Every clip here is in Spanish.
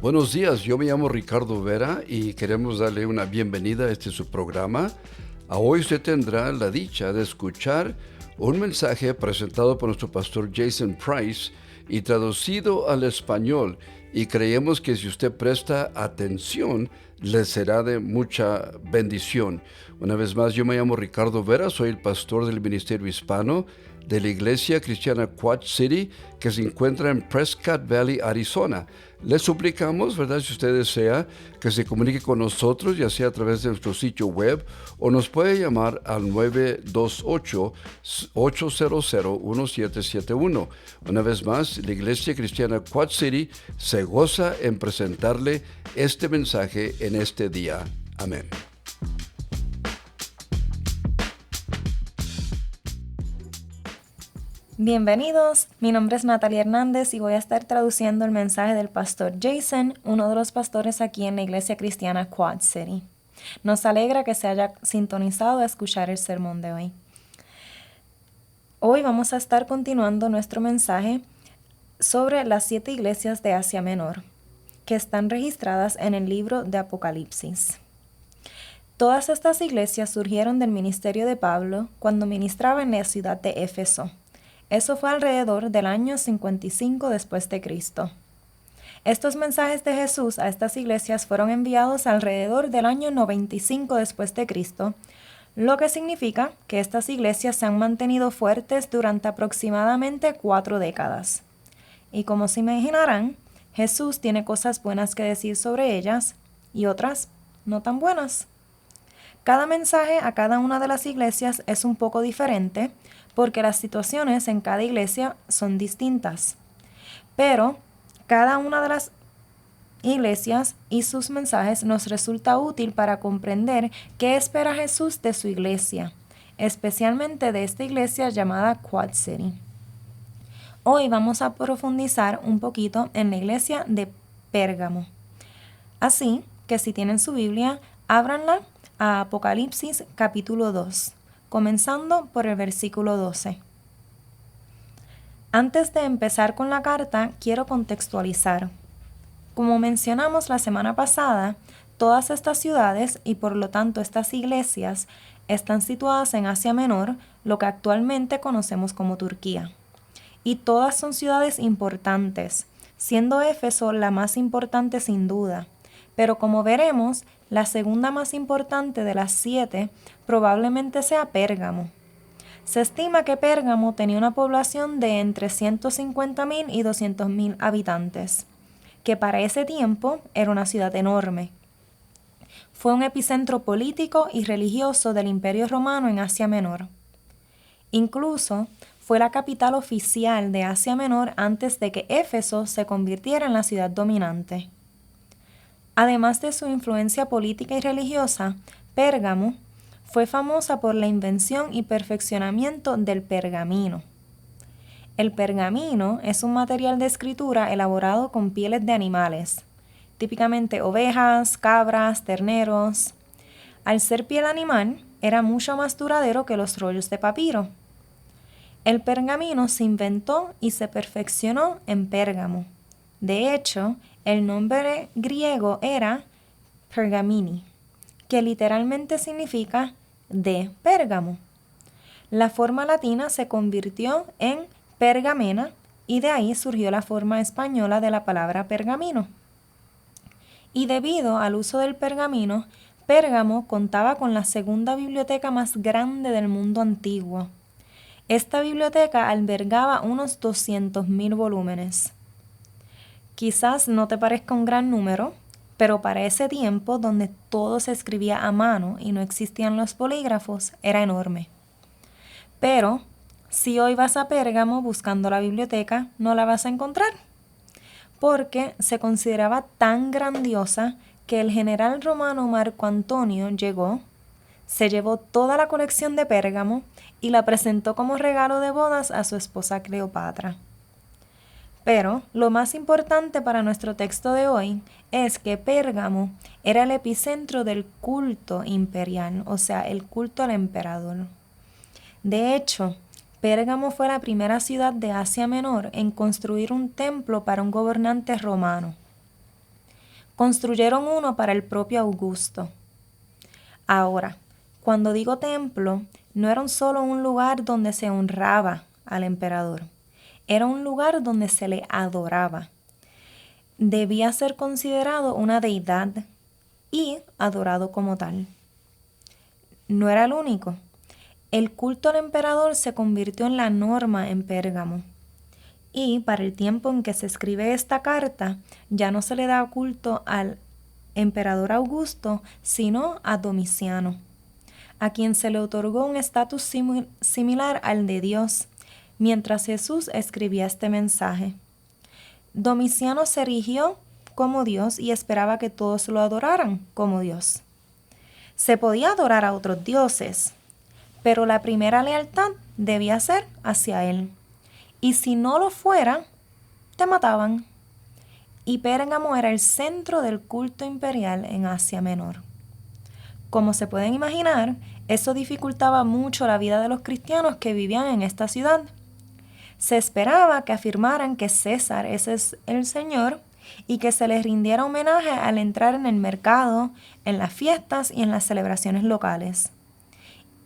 Buenos días, yo me llamo Ricardo Vera y queremos darle una bienvenida a su programa. Hoy usted tendrá la dicha de escuchar un mensaje presentado por nuestro pastor Jason Price y traducido al español, y creemos que si usted presta atención le será de mucha bendición. Una vez más, yo me llamo Ricardo Vera, soy el pastor del Ministerio Hispano de la Iglesia Cristiana Quad City, que se encuentra en Prescott Valley, Arizona. Les suplicamos, ¿verdad?, si usted desea, que se comunique con nosotros, ya sea a través de nuestro sitio web, o nos puede llamar al 928-800-1771. Una vez más, la Iglesia Cristiana Quad City se goza en presentarle este mensaje en este día. Amén. Bienvenidos, mi nombre es Natalia Hernández y voy a estar traduciendo el mensaje del pastor Jason, uno de los pastores aquí en la Iglesia Cristiana Quad City. Nos alegra que se haya sintonizado a escuchar el sermón de hoy. Hoy vamos a estar continuando nuestro mensaje sobre las 7 iglesias de Asia Menor, que están registradas en el libro de Apocalipsis. Todas estas iglesias surgieron del ministerio de Pablo cuando ministraba en la ciudad de Éfeso. Eso fue alrededor del año 55 después de Cristo. Estos mensajes de Jesús a estas iglesias fueron enviados alrededor del año 95 después de Cristo, lo que significa que estas iglesias se han mantenido fuertes durante aproximadamente 4 décadas. Y como se imaginarán, Jesús tiene cosas buenas que decir sobre ellas y otras no tan buenas. Cada mensaje a cada una de las iglesias es un poco diferente, porque las situaciones en cada iglesia son distintas. Pero cada una de las iglesias y sus mensajes nos resulta útil para comprender qué espera Jesús de su iglesia, especialmente de esta iglesia llamada Quad City. Hoy vamos a profundizar un poquito en la iglesia de Pérgamo. Así que si tienen su Biblia, ábranla a Apocalipsis capítulo 2. Comenzando por el versículo 12. Antes de empezar con la carta, quiero contextualizar. Como mencionamos la semana pasada, todas estas ciudades y por lo tanto estas iglesias están situadas en Asia Menor, lo que actualmente conocemos como Turquía. Y todas son ciudades importantes, siendo Éfeso la más importante sin duda. Pero como veremos, la segunda más importante de las 7 probablemente sea Pérgamo. Se estima que Pérgamo tenía una población de entre 150,000 y 200,000 habitantes, que para ese tiempo era una ciudad enorme. Fue un epicentro político y religioso del Imperio Romano en Asia Menor. Incluso fue la capital oficial de Asia Menor antes de que Éfeso se convirtiera en la ciudad dominante. Además de su influencia política y religiosa, Pérgamo fue famosa por la invención y perfeccionamiento del pergamino. El pergamino es un material de escritura elaborado con pieles de animales, típicamente ovejas, cabras, terneros. Al ser piel animal, era mucho más duradero que los rollos de papiro. El pergamino se inventó y se perfeccionó en Pérgamo. De hecho, el nombre griego era pergamini, que literalmente significa de Pérgamo. La forma latina se convirtió en pergamena y de ahí surgió la forma española de la palabra pergamino. Y debido al uso del pergamino, Pérgamo contaba con la segunda biblioteca más grande del mundo antiguo. Esta biblioteca albergaba unos 200,000 volúmenes. Quizás no te parezca un gran número, pero para ese tiempo, donde todo se escribía a mano y no existían los bolígrafos, era enorme. Pero si hoy vas a Pérgamo buscando la biblioteca, no la vas a encontrar, porque se consideraba tan grandiosa que el general romano Marco Antonio llegó, se llevó toda la colección de Pérgamo y la presentó como regalo de bodas a su esposa Cleopatra. Pero lo más importante para nuestro texto de hoy es que Pérgamo era el epicentro del culto imperial, o sea, el culto al emperador. De hecho, Pérgamo fue la primera ciudad de Asia Menor en construir un templo para un gobernante romano. Construyeron uno para el propio Augusto. Ahora, cuando digo templo, no era solo un lugar donde se honraba al emperador, era un lugar donde se le adoraba. Debía ser considerado una deidad y adorado como tal. No era el único. El culto al emperador se convirtió en la norma en Pérgamo. Y para el tiempo en que se escribe esta carta, ya no se le da culto al emperador Augusto, sino a Domiciano, a quien se le otorgó un estatus similar al de Dios, mientras Jesús escribía este mensaje. Domiciano se erigió como Dios y esperaba que todos lo adoraran como Dios. Se podía adorar a otros dioses, pero la primera lealtad debía ser hacia él. Y si no lo fuera, te mataban. Y Pérgamo era el centro del culto imperial en Asia Menor. Como se pueden imaginar, eso dificultaba mucho la vida de los cristianos que vivían en esta ciudad. Se esperaba que afirmaran que César ese es el Señor y que se les rindiera homenaje al entrar en el mercado, en las fiestas y en las celebraciones locales.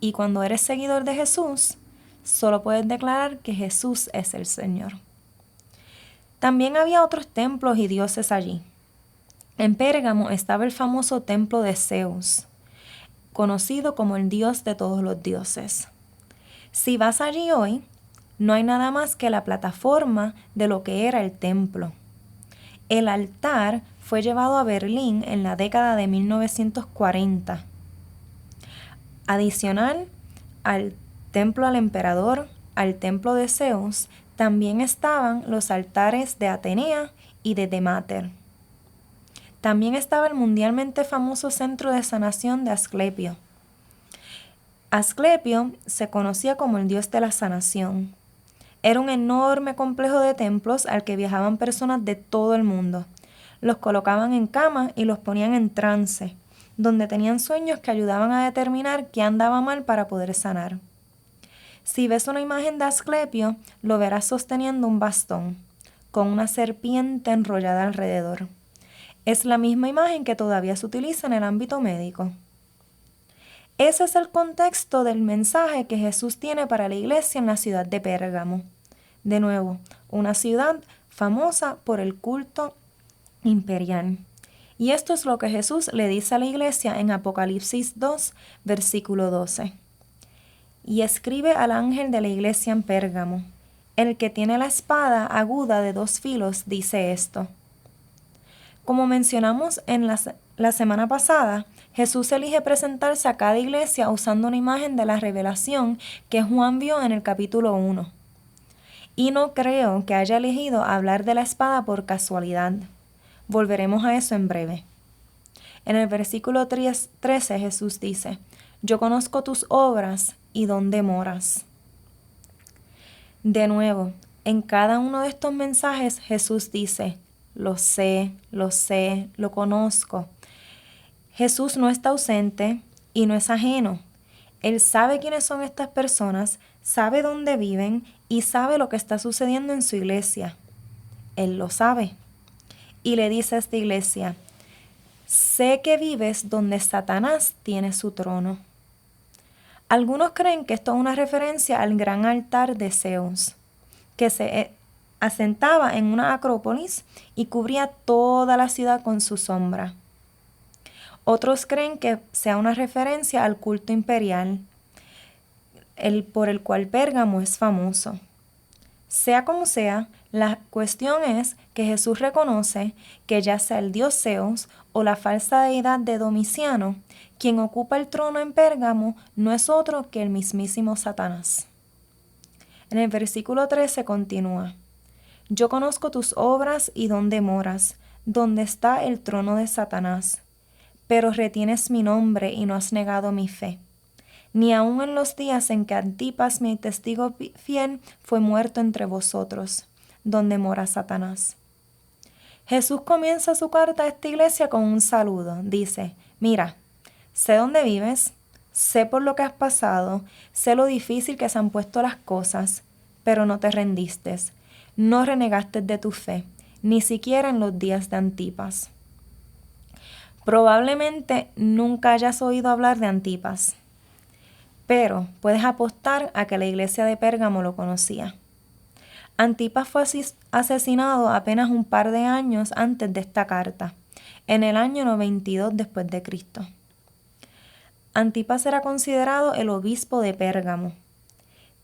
Y cuando eres seguidor de Jesús, solo puedes declarar que Jesús es el Señor. También había otros templos y dioses allí. En Pérgamo estaba el famoso templo de Zeus, conocido como el dios de todos los dioses. Si vas allí hoy, no hay nada más que la plataforma de lo que era el templo. El altar fue llevado a Berlín en la década de 1940. Adicional al templo al emperador, al templo de Zeus, también estaban los altares de Atenea y de Demáter. También estaba el mundialmente famoso centro de sanación de Asclepio. Asclepio se conocía como el dios de la sanación. Era un enorme complejo de templos al que viajaban personas de todo el mundo. Los colocaban en cama y los ponían en trance, donde tenían sueños que ayudaban a determinar qué andaba mal para poder sanar. Si ves una imagen de Asclepio, lo verás sosteniendo un bastón, con una serpiente enrollada alrededor. Es la misma imagen que todavía se utiliza en el ámbito médico. Ese es el contexto del mensaje que Jesús tiene para la iglesia en la ciudad de Pérgamo. De nuevo, una ciudad famosa por el culto imperial. Y esto es lo que Jesús le dice a la iglesia en Apocalipsis 2, versículo 12. Y escribe al ángel de la iglesia en Pérgamo: el que tiene la espada aguda de 2 filos dice esto. Como mencionamos en la semana pasada, Jesús elige presentarse a cada iglesia usando una imagen de la revelación que Juan vio en el capítulo 1. Y no creo que haya elegido hablar de la espada por casualidad. Volveremos a eso en breve. En el versículo 13 Jesús dice: yo conozco tus obras y dónde moras. De nuevo, en cada uno de estos mensajes Jesús dice: lo sé, lo conozco. Jesús no está ausente y no es ajeno. Él sabe quiénes son estas personas, sabe dónde viven y sabe lo que está sucediendo en su iglesia. Él lo sabe. Y le dice a esta iglesia: sé que vives donde Satanás tiene su trono. Algunos creen que esto es una referencia al gran altar de Zeus, que se asentaba en una acrópolis y cubría toda la ciudad con su sombra. Otros creen que sea una referencia al culto imperial, por el cual Pérgamo es famoso. Sea como sea, la cuestión es que Jesús reconoce que ya sea el dios Zeus o la falsa deidad de Domiciano, quien ocupa el trono en Pérgamo no es otro que el mismísimo Satanás. En el versículo 13 continúa: yo conozco tus obras y dónde moras, donde está el trono de Satanás. Pero retienes mi nombre y no has negado mi fe. Ni aun en los días en que Antipas, mi testigo fiel, fue muerto entre vosotros, donde mora Satanás. Jesús comienza su carta a esta iglesia con un saludo. Dice: mira, sé dónde vives, sé por lo que has pasado, sé lo difícil que se han puesto las cosas, pero no te rendiste, no renegaste de tu fe, ni siquiera en los días de Antipas. Probablemente nunca hayas oído hablar de Antipas, pero puedes apostar a que la iglesia de Pérgamo lo conocía. Antipas fue asesinado apenas un par de años antes de esta carta, en el año 92 después de Cristo. Antipas era considerado el obispo de Pérgamo.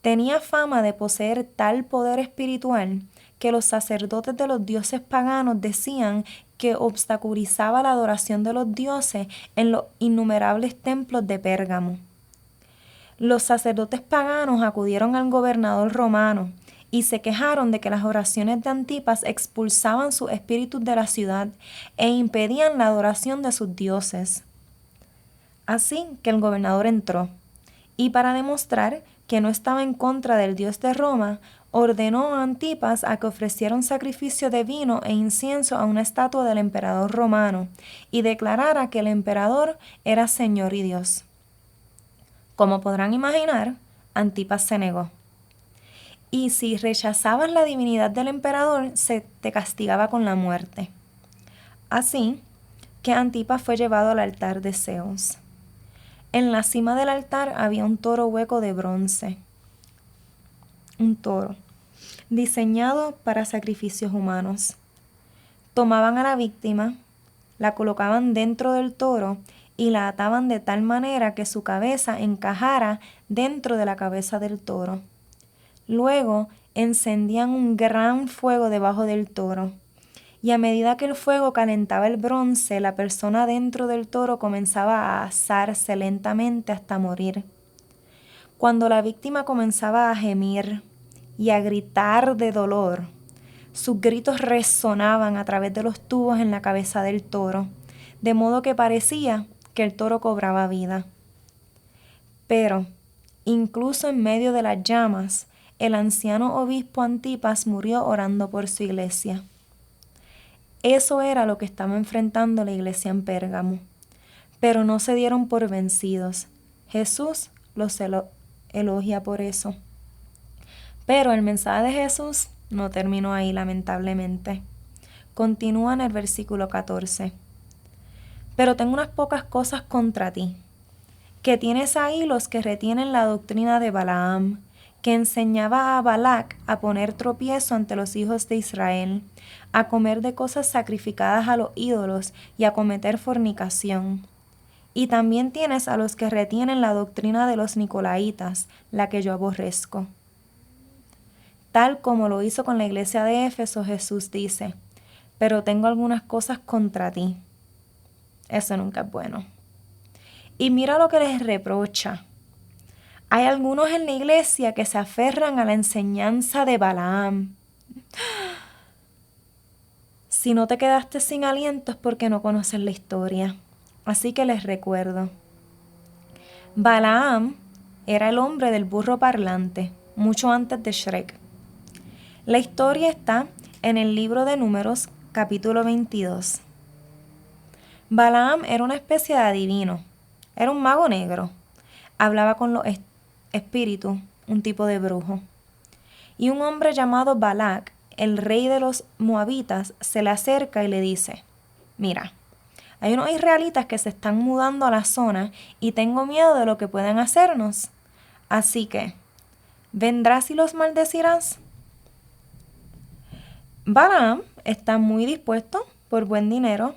Tenía fama de poseer tal poder espiritual que los sacerdotes de los dioses paganos decían que obstaculizaba la adoración de los dioses en los innumerables templos de Pérgamo. Los sacerdotes paganos acudieron al gobernador romano y se quejaron de que las oraciones de Antipas expulsaban sus espíritus de la ciudad e impedían la adoración de sus dioses. Así que el gobernador entró, y para demostrar que no estaba en contra del dios de Roma, ordenó a Antipas a que ofreciera un sacrificio de vino e incienso a una estatua del emperador romano y declarara que el emperador era Señor y Dios. Como podrán imaginar, Antipas se negó. Y si rechazabas la divinidad del emperador, se te castigaba con la muerte. Así que Antipas fue llevado al altar de Zeus. En la cima del altar había un toro hueco de bronce. Un toro, diseñado para sacrificios humanos. Tomaban a la víctima, la colocaban dentro del toro y la ataban de tal manera que su cabeza encajara dentro de la cabeza del toro. Luego encendían un gran fuego debajo del toro, y a medida que el fuego calentaba el bronce, la persona dentro del toro comenzaba a asarse lentamente hasta morir. Cuando la víctima comenzaba a gemir y a gritar de dolor, sus gritos resonaban a través de los tubos en la cabeza del toro, de modo que parecía que el toro cobraba vida. Pero, incluso en medio de las llamas, el anciano obispo Antipas murió orando por su iglesia. Eso era lo que estaba enfrentando la iglesia en Pérgamo. Pero no se dieron por vencidos. Jesús los elogia por eso. Pero el mensaje de Jesús no terminó ahí, lamentablemente. Continúa en el versículo 14. Pero tengo unas pocas cosas contra ti, que tienes ahí los que retienen la doctrina de Balaam, que enseñaba a Balac a poner tropiezo ante los hijos de Israel, a comer de cosas sacrificadas a los ídolos y a cometer fornicación. Y también tienes a los que retienen la doctrina de los nicolaitas, la que yo aborrezco. Tal como lo hizo con la iglesia de Éfeso, Jesús dice, pero tengo algunas cosas contra ti. Eso nunca es bueno. Y mira lo que les reprocha. Hay algunos en la iglesia que se aferran a la enseñanza de Balaam. Si no te quedaste sin aliento es porque no conoces la historia. Así que les recuerdo. Balaam era el hombre del burro parlante, mucho antes de Shrek. La historia está en el libro de Números, capítulo 22. Balaam era una especie de adivino. Era un mago negro. Hablaba con los espíritu, un tipo de brujo. Y un hombre llamado Balac, el rey de los moabitas, se le acerca y le dice, mira, hay unos israelitas que se están mudando a la zona y tengo miedo de lo que pueden hacernos. Así que, ¿vendrás y los maldecirás? Balaam está muy dispuesto por buen dinero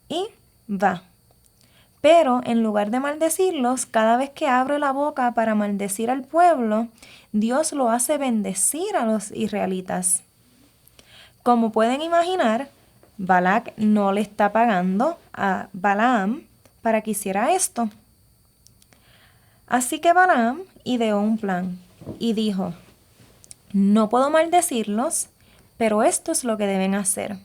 y va. Pero en lugar de maldecirlos, cada vez que abre la boca para maldecir al pueblo, Dios lo hace bendecir a los israelitas. Como pueden imaginar, Balac no le está pagando a Balaam para que hiciera esto. Así que Balaam ideó un plan y dijo, no puedo maldecirlos, pero esto es lo que deben hacer.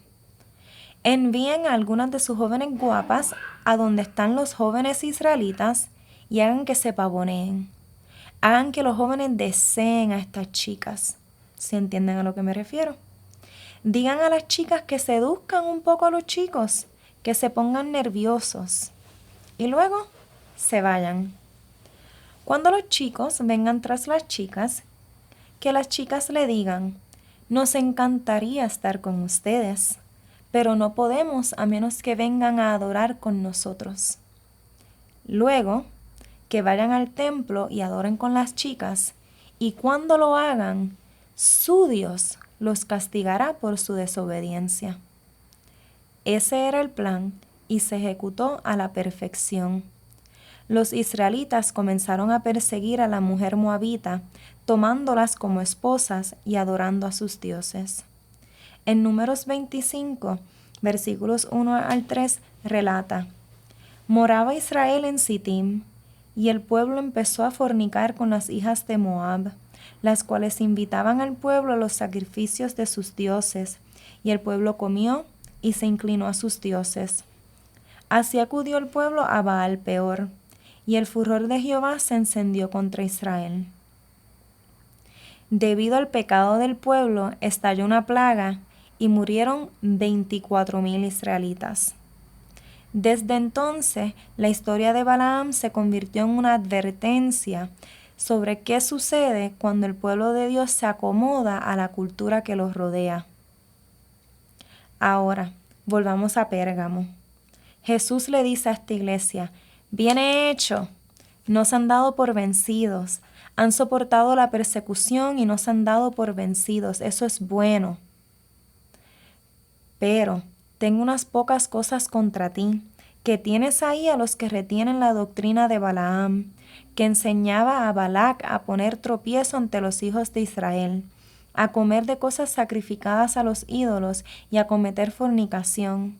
Envíen a algunas de sus jóvenes guapas a donde están los jóvenes israelitas y hagan que se pavoneen. Hagan que los jóvenes deseen a estas chicas. ¿Se entienden a lo que me refiero? Digan a las chicas que seduzcan un poco a los chicos, que se pongan nerviosos y luego se vayan. Cuando los chicos vengan tras las chicas, que las chicas le digan, nos encantaría estar con ustedes, pero no podemos a menos que vengan a adorar con nosotros. Luego, que vayan al templo y adoren con las chicas, y cuando lo hagan, su Dios los castigará por su desobediencia. Ese era el plan y se ejecutó a la perfección. Los israelitas comenzaron a perseguir a la mujer moabita, tomándolas como esposas y adorando a sus dioses. En Números 25, versículos 1 al 3, relata: Moraba Israel en Sittim, y el pueblo empezó a fornicar con las hijas de Moab, las cuales invitaban al pueblo a los sacrificios de sus dioses, y el pueblo comió y se inclinó a sus dioses. Así acudió el pueblo a Baal Peor, y el furor de Jehová se encendió contra Israel. Debido al pecado del pueblo, estalló una plaga, y murieron 24,000 israelitas. Desde entonces, la historia de Balaam se convirtió en una advertencia sobre qué sucede cuando el pueblo de Dios se acomoda a la cultura que los rodea. Ahora, volvamos a Pérgamo. Jesús le dice a esta iglesia: bien hecho, no se han dado por vencidos, han soportado la persecución y no se han dado por vencidos, eso es bueno. Pero tengo unas pocas cosas contra ti, que tienes ahí a los que retienen la doctrina de Balaam, que enseñaba a Balac a poner tropiezo ante los hijos de Israel, a comer de cosas sacrificadas a los ídolos y a cometer fornicación.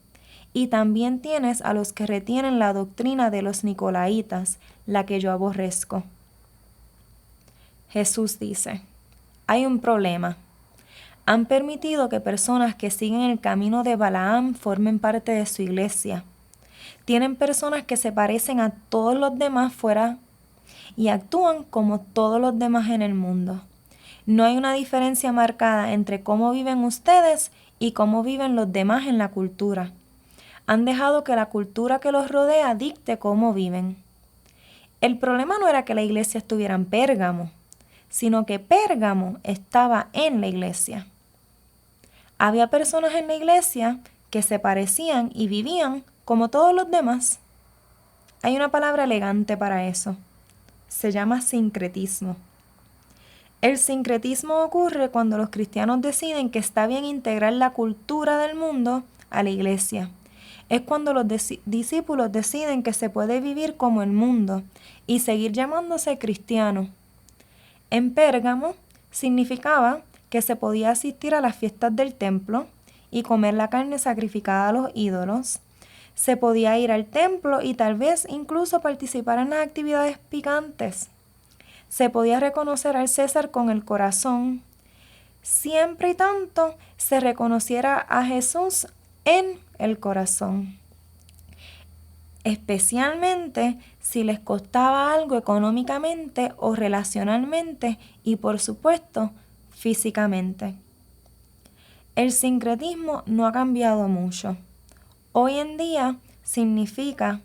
Y también tienes a los que retienen la doctrina de los nicolaitas, la que yo aborrezco. Jesús dice: hay un problema. Han permitido que personas que siguen el camino de Balaam formen parte de su iglesia. Tienen personas que se parecen a todos los demás fuera y actúan como todos los demás en el mundo. No hay una diferencia marcada entre cómo viven ustedes y cómo viven los demás en la cultura. Han dejado que la cultura que los rodea dicte cómo viven. El problema no era que la iglesia estuviera en Pérgamo, sino que Pérgamo estaba en la iglesia. Había personas en la iglesia que se parecían y vivían como todos los demás. Hay una palabra elegante para eso. Se llama sincretismo. El sincretismo ocurre cuando los cristianos deciden que está bien integrar la cultura del mundo a la iglesia. Es cuando los discípulos deciden que se puede vivir como el mundo y seguir llamándose cristiano. En Pérgamo significaba que se podía asistir a las fiestas del templo y comer la carne sacrificada a los ídolos. Se podía ir al templo y tal vez incluso participar en las actividades picantes. Se podía reconocer al César con el corazón, siempre y tanto se reconociera a Jesús en el corazón. Especialmente si les costaba algo económicamente o relacionalmente y, por supuesto, físicamente. El sincretismo no ha cambiado mucho. Hoy en día significa: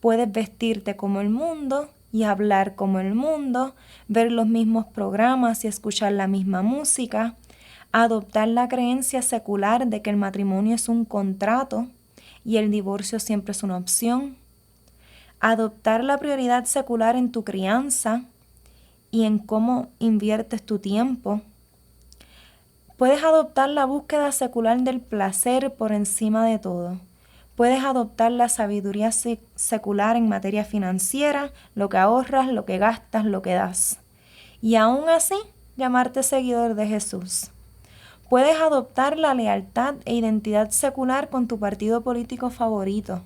puedes vestirte como el mundo y hablar como el mundo, ver los mismos programas y escuchar la misma música, adoptar la creencia secular de que el matrimonio es un contrato y el divorcio siempre es una opción, adoptar la prioridad secular en tu crianza y en cómo inviertes tu tiempo. Puedes adoptar la búsqueda secular del placer por encima de todo. Puedes adoptar la sabiduría secular en materia financiera, lo que ahorras, lo que gastas, lo que das. Y aún así, llamarte seguidor de Jesús. Puedes adoptar la lealtad e identidad secular con tu partido político favorito.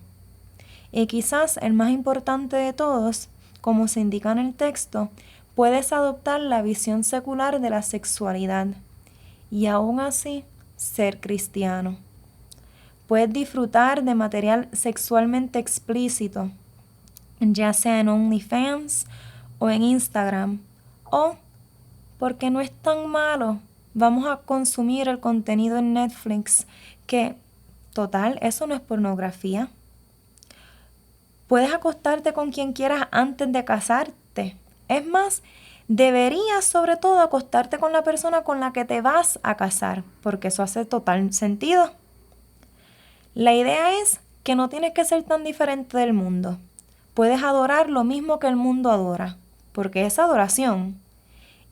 Y quizás el más importante de todos, como se indica en el texto, puedes adoptar la visión secular de la sexualidad y aún así ser cristiano. Puedes disfrutar de material sexualmente explícito, ya sea en OnlyFans o en Instagram, o, porque no es tan malo, vamos a consumir el contenido en Netflix, que, total, eso no es pornografía. Puedes acostarte con quien quieras antes de casarte. Es más, deberías sobre todo acostarte con la persona con la que te vas a casar, porque eso hace total sentido. La idea es que no tienes que ser tan diferente del mundo. Puedes adorar lo mismo que el mundo adora, porque es adoración,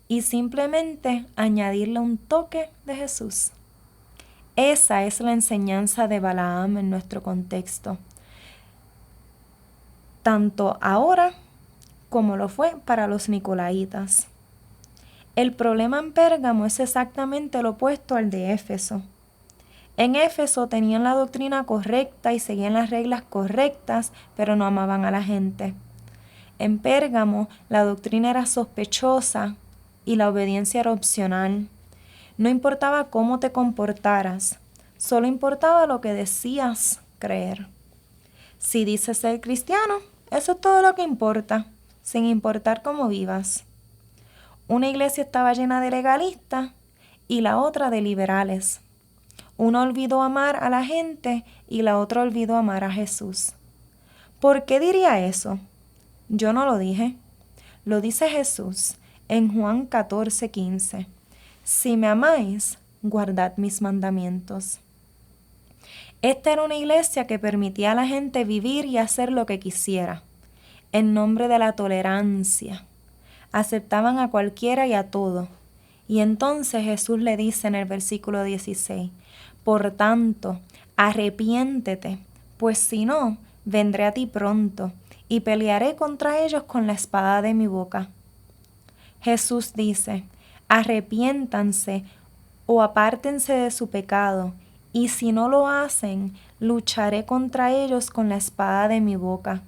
y simplemente añadirle un toque de Jesús. Esa es la enseñanza de Balaam en nuestro contexto, tanto ahora como lo fue para los nicolaitas. El problema en Pérgamo es exactamente lo opuesto al de Éfeso. En Éfeso tenían la doctrina correcta y seguían las reglas correctas, pero no amaban a la gente. En Pérgamo la doctrina era sospechosa y la obediencia era opcional. No importaba cómo te comportaras, solo importaba lo que decías creer. Si dices ser cristiano, eso es todo lo que importa, sin importar cómo vivas. Una iglesia estaba llena de legalistas y la otra de liberales. Uno olvidó amar a la gente y la otra olvidó amar a Jesús. ¿Por qué diría eso? Yo no lo dije. Lo dice Jesús en Juan 14:15. Si me amáis, guardad mis mandamientos. Esta era una iglesia que permitía a la gente vivir y hacer lo que quisiera, en nombre de la tolerancia. Aceptaban a cualquiera y a todo. Y entonces Jesús le dice en el versículo 16, por tanto, arrepiéntete, pues si no, vendré a ti pronto y pelearé contra ellos con la espada de mi boca. Jesús dice, arrepiéntanse o apártense de su pecado, y si no lo hacen, lucharé contra ellos con la espada de mi boca.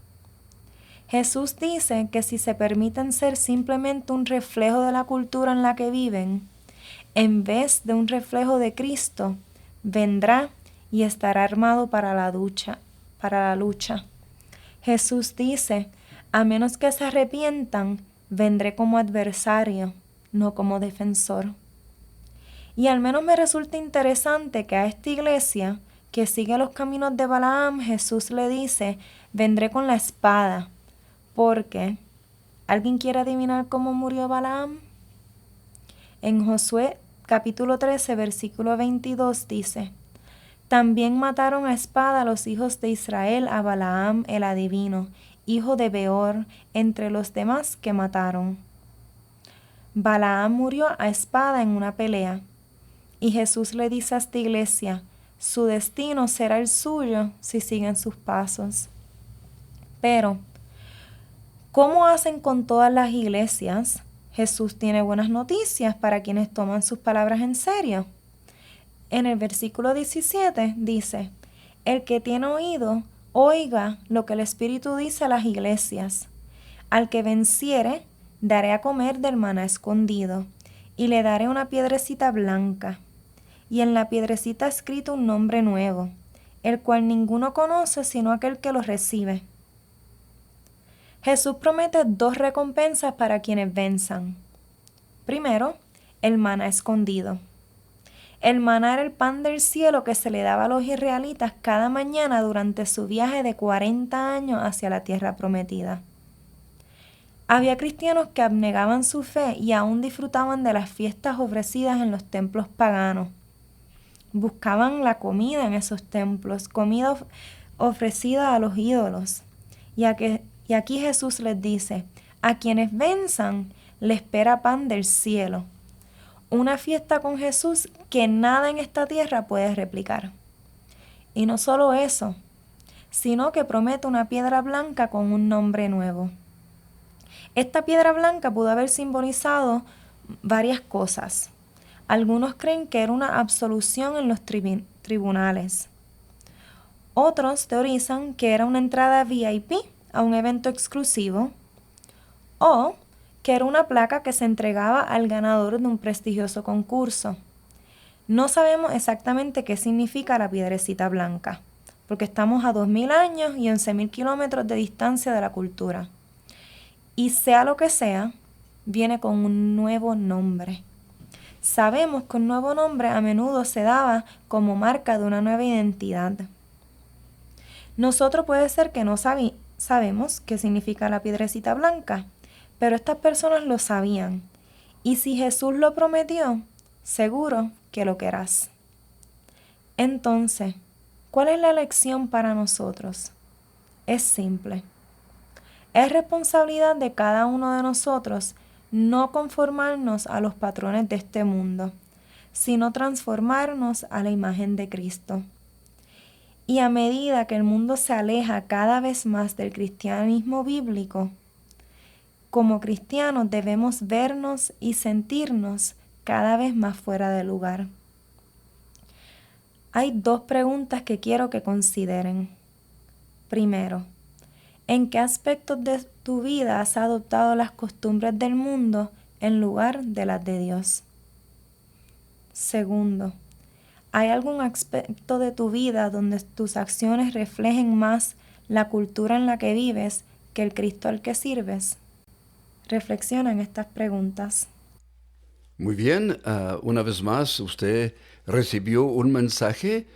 Jesús dice que si se permiten ser simplemente un reflejo de la cultura en la que viven, en vez de un reflejo de Cristo, vendrá y estará armado para la lucha. Jesús dice, a menos que se arrepientan, vendré como adversario, no como defensor. Y al menos me resulta interesante que a esta iglesia, que sigue los caminos de Balaam, Jesús le dice, vendré con la espada. ¿Por qué? ¿Alguien quiere adivinar cómo murió Balaam? En Josué capítulo 13, versículo 22 dice, también mataron a espada los hijos de Israel a Balaam el adivino, hijo de Beor, entre los demás que mataron. Balaam murió a espada en una pelea, y Jesús le dice a esta iglesia, su destino será el suyo si siguen sus pasos. Pero, ¿cómo hacen con todas las iglesias? Jesús tiene buenas noticias para quienes toman sus palabras en serio. En el versículo 17 dice, el que tiene oído, oiga lo que el Espíritu dice a las iglesias. Al que venciere, daré a comer del maná escondido, y le daré una piedrecita blanca, y en la piedrecita escrito un nombre nuevo, el cual ninguno conoce sino aquel que lo recibe. Jesús promete 2 recompensas para quienes venzan. Primero, el maná escondido. El maná era el pan del cielo que se le daba a los israelitas cada mañana durante su viaje de 40 años hacia la tierra prometida. Había cristianos que abnegaban su fe y aún disfrutaban de las fiestas ofrecidas en los templos paganos. Buscaban la comida en esos templos, comida ofrecida a los ídolos. Y aquí Jesús les dice, a quienes venzan, le espera pan del cielo. Una fiesta con Jesús que nada en esta tierra puede replicar. Y no solo eso, sino que promete una piedra blanca con un nombre nuevo. Esta piedra blanca pudo haber simbolizado varias cosas. Algunos creen que era una absolución en los tribunales. Otros teorizan que era una entrada VIP a un evento exclusivo, o que era una placa que se entregaba al ganador de un prestigioso concurso. No sabemos exactamente qué significa la piedrecita blanca, porque estamos a 2000 años y 11,000 kilómetros de distancia de la cultura. Y sea lo que sea, viene con un nuevo nombre. Sabemos que un nuevo nombre a menudo se daba como marca de una nueva identidad. Nosotros puede ser que no sabemos qué significa la piedrecita blanca, pero estas personas lo sabían. Y si Jesús lo prometió, seguro que lo querrás. Entonces, ¿Cuál es la lección para nosotros? Es simple. Es responsabilidad de cada uno de nosotros no conformarnos a los patrones de este mundo, sino transformarnos a la imagen de Cristo. Y a medida que el mundo se aleja cada vez más del cristianismo bíblico, como cristianos debemos vernos y sentirnos cada vez más fuera de lugar. Hay 2 preguntas que quiero que consideren. Primero, ¿en qué aspectos de tu vida has adoptado las costumbres del mundo en lugar de las de Dios? Segundo, ¿hay algún aspecto de tu vida donde tus acciones reflejen más la cultura en la que vives que el Cristo al que sirves? Reflexiona en estas preguntas. Muy bien, una vez más usted recibió un mensaje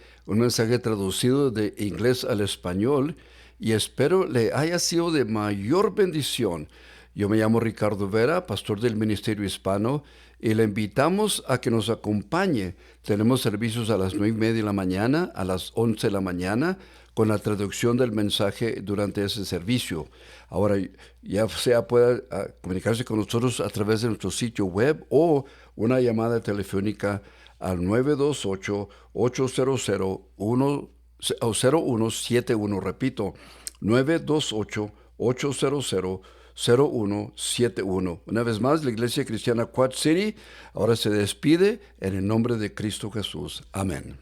traducido de inglés al español y espero le haya sido de mayor bendición. Yo me llamo Ricardo Vera, pastor del Ministerio Hispano, y le invitamos a que nos acompañe. Tenemos servicios a las 9:30 de la mañana, a las 11 de la mañana, con la traducción del mensaje durante ese servicio. Ahora, ya sea pueda comunicarse con nosotros a través de nuestro sitio web o una llamada telefónica al 928-800-0171, repito, 928-800-0171. Una vez más, la Iglesia Cristiana Quad City ahora se despide en el nombre de Cristo Jesús. Amén.